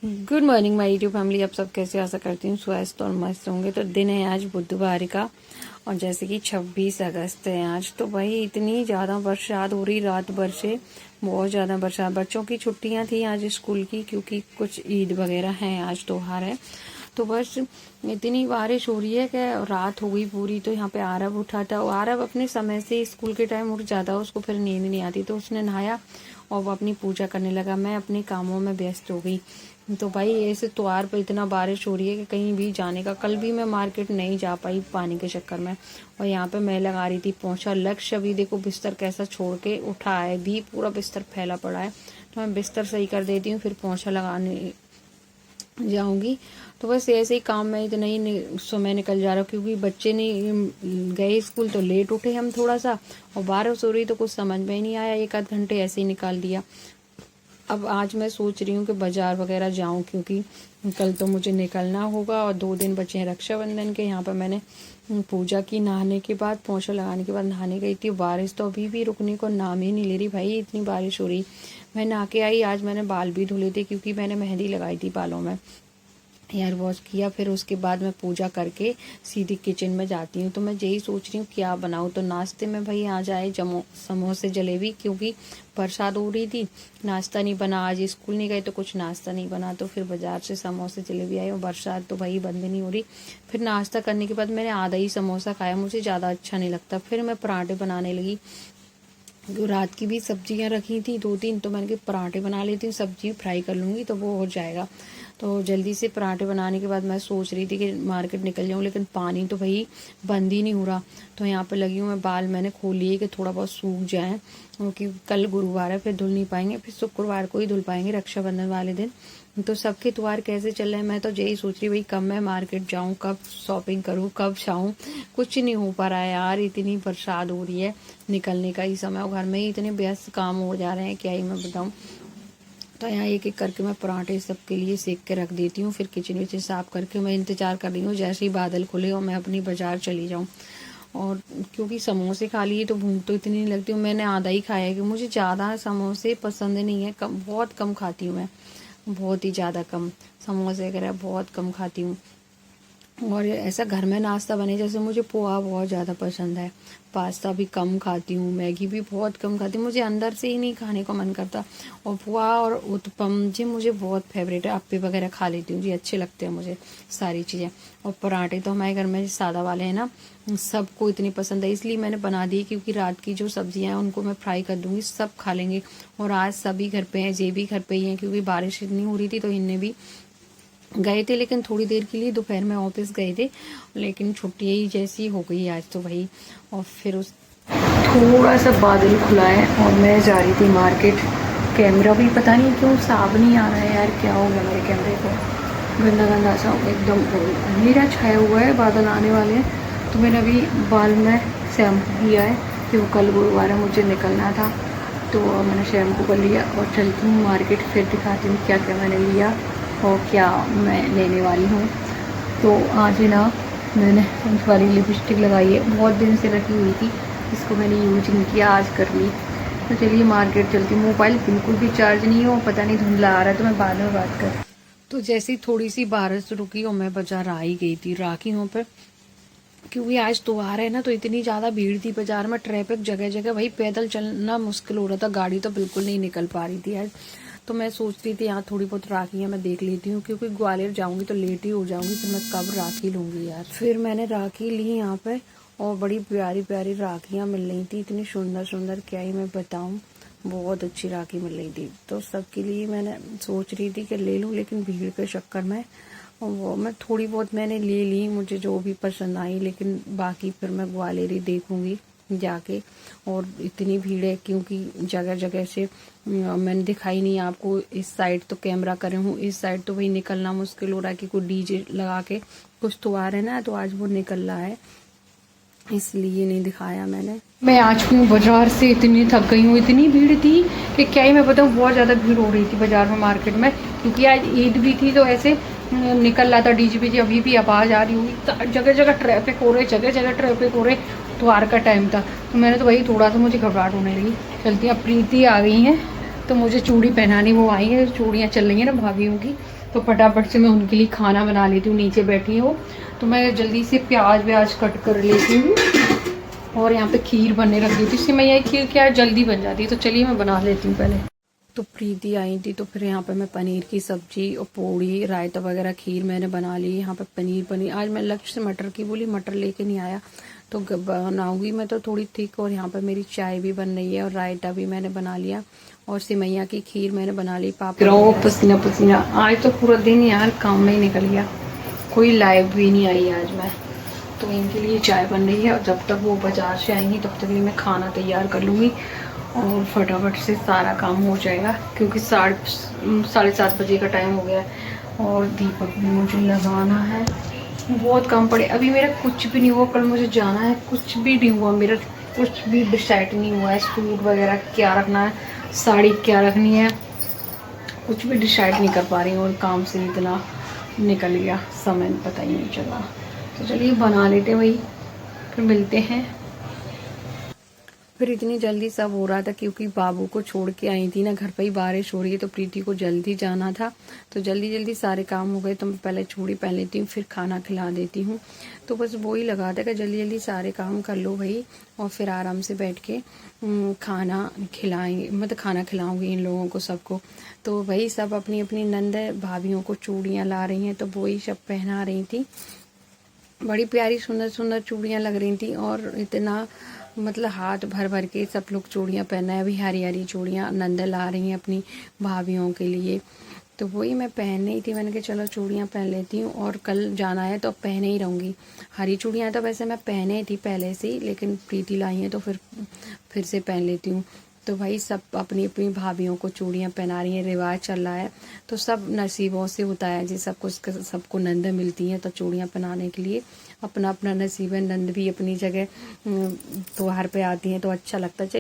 Good morning my YouTube family. आप सब कैसे? आशा करती हूँ स्वस्थ और मस्त होंगे। तो दिन है आज बुधवार का और जैसे कि 26 अगस्त है आज। तो भाई इतनी ज़्यादा बरसात हो रही, रात भर से बहुत ज़्यादा बरसात। बच्चों की छुट्टियां थी आज स्कूल की, क्योंकि कुछ ईद वगैरह हैं, आज त्योहार है। तो बस इतनी बारिश हो रही है कि रात हो गई पूरी। तो यहाँ पे आरव उठा था, आरव अपने समय से स्कूल के टाइम उठ जाता, उसको फिर नींद नहीं आती, तो उसने नहाया और वो अपनी पूजा करने लगा। मैं अपने कामों में व्यस्त हो गई। तो भाई ऐसे त्योहार पर इतना बारिश हो रही है कि कहीं भी जाने का, कल भी मैं मार्केट नहीं जा पाई पानी के चक्कर में। और यहाँ पे मैं लगा रही थी पोंछा। लक्ष्य अभी देखो बिस्तर कैसा छोड़ के उठा है, भी पूरा बिस्तर फैला पड़ा है। तो मैं बिस्तर सही कर देती हूँ, फिर पोंछा लगाने जाऊंगी। तो बस ऐसे ही काम में इतना ही समय निकल जा रहा, क्योंकि बच्चे नहीं गए स्कूल तो लेट उठे हम थोड़ा सा, और बारिश हो रही तो कुछ समझ में ही नहीं आया, एक आध घंटे ऐसे ही निकाल दिया। अब आज मैं सोच रही हूँ कि बाजार वगैरह जाऊँ, क्योंकि कल तो मुझे निकलना होगा और 2 दिन बचे हैं रक्षाबंधन के। यहाँ पर मैंने पूजा की, नहाने के बाद पोंछा लगाने के बाद नहाने गई थी। बारिश तो अभी भी रुकने को नाम ही नहीं ले रही भाई, इतनी बारिश हो रही। मैं नहा के आई, आज मैंने बाल भी धुले थे, क्योंकि मैंने मेहंदी लगाई थी बालों में, हेयर वॉश किया। फिर उसके बाद मैं पूजा करके सीधी किचन में जाती हूँ। तो मैं यही सोच रही हूँ क्या बनाऊँ। तो नाश्ते में भाई आ जाए समोसे जलेबी, क्योंकि बरसात हो रही थी, नाश्ता नहीं बना, आज स्कूल नहीं गए तो कुछ नाश्ता नहीं बना। तो फिर बाजार से समोसे जलेबी आए और बरसात तो भाई बंद नहीं हो रही। फिर नाश्ता करने के बाद मैंने आधा ही समोसा खाया, मुझे ज़्यादा अच्छा नहीं लगता। फिर मैं पराठे बनाने लगी। रात की भी सब्जियां रखी थी 2-3, तो मैंने कहा पराठे बना लेती हूँ, सब्जी फ्राई कर लूँगी तो वो हो जाएगा। तो जल्दी से पराठे बनाने के बाद मैं सोच रही थी कि मार्केट निकल जाऊँ, लेकिन पानी तो भाई बंद ही नहीं हो रहा। तो यहाँ पे लगी हूँ मैं, बाल मैंने खोल लिए कि थोड़ा बहुत सूख जाए, क्योंकि कल गुरुवार है, फिर धुल नहीं पाएंगे, फिर शुक्रवार को ही धुल पाएंगे रक्षाबंधन वाले दिन। तो सबके त्योहार कैसे चल रहे हैं, मैं तो यही सोच रही भाई कब मैं मार्केट जाऊँ, कब शॉपिंग करूँ, कब जाऊँ। कुछ नहीं हो पा रहा है यार, इतनी बरसात हो रही है, निकलने का ही समय, घर में ही इतने व्यस्त काम हो जा रहे हैं, क्या ही मैं बताऊँ। तो यहाँ एक एक करके मैं पराठे सबके लिए सेक के रख देती हूँ। फिर किचन विचन साफ करके मैं इंतजार कर रही हूँ जैसे ही बादल खुले और मैं अपनी बाजार चली जाऊँ। और क्योंकि समोसे खा लिए तो भूख तो इतनी नहीं लगती, मैंने आधा ही खाया है, कि मुझे ज़्यादा समोसे पसंद नहीं है, कम बहुत कम खाती हूँ मैं, बहुत ही ज़्यादा कम समोसे वगैरह बहुत कम खाती हूँ। और ऐसा घर में नाश्ता बने, जैसे मुझे पोहा बहुत ज़्यादा पसंद है, पास्ता भी कम खाती हूँ, मैगी भी बहुत कम खाती हूँ, मुझे अंदर से ही नहीं खाने को मन करता। और पोहा और उत्पम जी मुझे बहुत फेवरेट है, अप्पे वगैरह खा लेती हूँ जी, अच्छे लगते हैं मुझे सारी चीज़ें। और पराठे तो हमारे घर में सादा वाले हैं ना, सबको इतनी पसंद है, इसलिए मैंने बना दी, क्योंकि रात की जो सब्जियां हैं उनको मैं फ्राई कर दूंगी, सब खा लेंगे। और आज सभी घर पे हैं, जे भी घर पे ही हैं, क्योंकि बारिश इतनी हो रही थी तो इन्हें भी गए थे, लेकिन थोड़ी देर के लिए दोपहर में ऑफिस गए थे, लेकिन छुट्टी ही जैसी हो गई आज तो भाई। और फिर उस थोड़ा सा बादल खुला है और मैं जा रही थी मार्केट। कैमरा भी पता नहीं क्यों साफ नहीं आ रहा है यार, क्या हो गया मेरे कैमरे को, गंदा गंदा सा एकदम अंधेरा छाया हुआ है, बादल आने वाले हैं। तो मैंने अभी बाल में शैम्पू किया है, क्योंकि कल गुरुवार है, मुझे निकलना था, तो मैंने शैम्पू कर लिया और चलती हूँ मार्केट। फिर दिखाती हूँ क्या क्या मैंने लिया और क्या मैं लेने वाली हूँ। तो आज ना मैंने इस वाली लिपस्टिक लगाई है, बहुत दिन से रखी हुई थी, इसको मैंने यूज नहीं किया, आज कर ली। तो चलिए मार्केट चलती हूँ। मोबाइल बिल्कुल भी चार्ज नहीं हो, पता नहीं धुंधला आ रहा है, तो मैं बाद में बात कर। तो जैसी थोड़ी सी बारिश रुकी और मैं बाजार आ ही गई थी राखियों पर, क्योंकि आज त्योहार है ना, तो इतनी ज़्यादा भीड़ थी बाजार में, ट्रैफिक जगह जगह, भाई पैदल चलना मुश्किल हो रहा था, गाड़ी तो बिल्कुल नहीं निकल पा रही थी आज। तो मैं सोच रही थी यहाँ थोड़ी बहुत राखियाँ मैं देख लेती हूँ, क्योंकि ग्वालियर जाऊंगी तो लेट ही हो जाऊंगी, फिर मैं कब राखी लूंगी यार। फिर मैंने राखी ली यहाँ पे, और बड़ी प्यारी प्यारी राखियाँ मिल रही थी, इतनी सुंदर सुंदर, क्या ही मैं बताऊँ, बहुत अच्छी राखी मिल रही थी। तो सबके लिए मैंने सोच रही थी कि ले लूँ, लेकिन भीड़ के चक्कर में वो मैं थोड़ी बहुत मैंने ले ली, मुझे जो भी पसंद आई, लेकिन बाकी फिर मैं ग्वालियर ही देखूंगी जाके। और इतनी भीड़ है, क्योंकि जगह जगह से मैंने दिखाई नहीं आपको, इस साइड तो कैमरा करे हूँ, इस साइड तो भाई निकलना मुश्किल हो रहा है, कि कोई डीजे लगा के कुछ तो आ रहे ना, तो आज वो निकल रहा है, इसलिए नहीं दिखाया मैंने। मैं आज हूँ बाजार से, इतनी थक गई हूँ, इतनी भीड़ थी कि क्या ही मैं बताऊँ, बहुत ज़्यादा भीड़ हो रही थी बाजार में, मार्केट में, क्योंकि आज ईद भी थी, तो ऐसे निकल रहा था डीजे बीजे, अभी भी आवाज़ आ रही होगी, जगह जगह ट्रैफिक हो रहे, जगह जगह ट्रैफिक हो रहे, त्योहार का टाइम था। तो मैंने तो वही थोड़ा सा मुझे घबराहट होने लगी। चलती अब प्रीति आ गई हैं, तो मुझे चूड़ी पहनानी, वो आई है, चूड़ियाँ चल रही हैं ना भाभीयों की, तो फटाफट से मैं उनके लिए खाना बना लेती हूँ। नीचे बैठी हूँ तो मैं जल्दी से प्याज व्याज कट कर लेती हूँ और यहाँ पे खीर बनने रख दी थी। इससे मैं यही खीर क्या है जल्दी बन जाती है, तो चलिए मैं बना लेती हूँ पहले। तो प्रीति आई थी तो फिर यहाँ पे मैं पनीर की सब्जी और पूड़ी रायता वगैरह खीर मैंने बना ली। यहाँ पे पनीर आज मैं लक्ष्य से मटर की बोली, मटर लेके नहीं आया तो बनाऊंगी मैं तो थोड़ी थिक। और यहाँ पे मेरी चाय भी बन रही है और रायता भी मैंने बना लिया और सिमैया की खीर मैंने बना ली। पापड़ पसीना पसीना आज तो पूरा दिन यार काम में ही निकल गया, कोई लाइव भी नहीं आई आज मैं। तो इनके लिए चाय बन रही है और जब तक वो बाजार से आएंगी तब तक लिए मैं खाना तैयार कर लूँगी और फटाफट से सारा काम हो जाएगा क्योंकि 7:30 बजे का टाइम हो गया है। और दीपक भी मुझे लगाना है, बहुत काम पड़े। अभी मेरा कुछ भी नहीं हुआ, कल मुझे जाना है, कुछ भी नहीं हुआ मेरा, कुछ भी डिसाइड नहीं हुआ है। सूट वगैरह क्या रखना है, साड़ी क्या रखनी है, कुछ भी डिसाइड नहीं कर पा रही हूँ और काम से इतना निकल गया समय पता ही नहीं चला। तो चलिए बना लेते हैं वही, फिर मिलते हैं। फिर इतनी जल्दी सब हो रहा था क्योंकि बाबू को छोड़ के आई थी ना, घर पे ही बारिश हो रही है तो प्रीति को जल्दी जाना था। तो जल्दी जल्दी सारे काम हो गए तो मैं पहले चूड़ी पहन लेती हूँ फिर खाना खिला देती हूँ। तो बस वही लगा था कि जल्दी जल्दी सारे काम कर लो भाई और फिर आराम से बैठ के खाना खिलाएंगे, मतलब खाना खिलाऊंगी इन लोगों को सबको। तो वही सब अपनी अपनी नंद भाभियों को चूड़ियाँ ला रही हैं तो वही सब पहना रही थी। बड़ी प्यारी सुंदर सुंदर चूड़ियाँ लग रही थी और इतना मतलब हाथ भर भर के सब लोग चूड़ियाँ पहना है। अभी हरी हरी चूड़ियाँ नंद ला रही हैं अपनी भाभियों के लिए, तो वही मैं पहन रही थी। मैंने कहा चलो चूड़ियाँ पहन लेती हूँ और कल जाना है तो अब पहने ही रहूँगी। हरी चूड़ियाँ तो वैसे मैं पहने थी पहले से ही, लेकिन प्रीति लाई है तो फिर से पहन लेती हूँ। तो भाई सब अपनी अपनी भाभियों को चूड़ियाँ पहना रही हैं, रिवाज चल रहा है तो सब नसीबों से होता है जी, सबको नंद मिलती हैं तो चूड़ियाँ पहनाने के लिए अपना अपना नसीब है। नंद भी अपनी जगह त्योहार पे आती हैं तो अच्छा लगता है।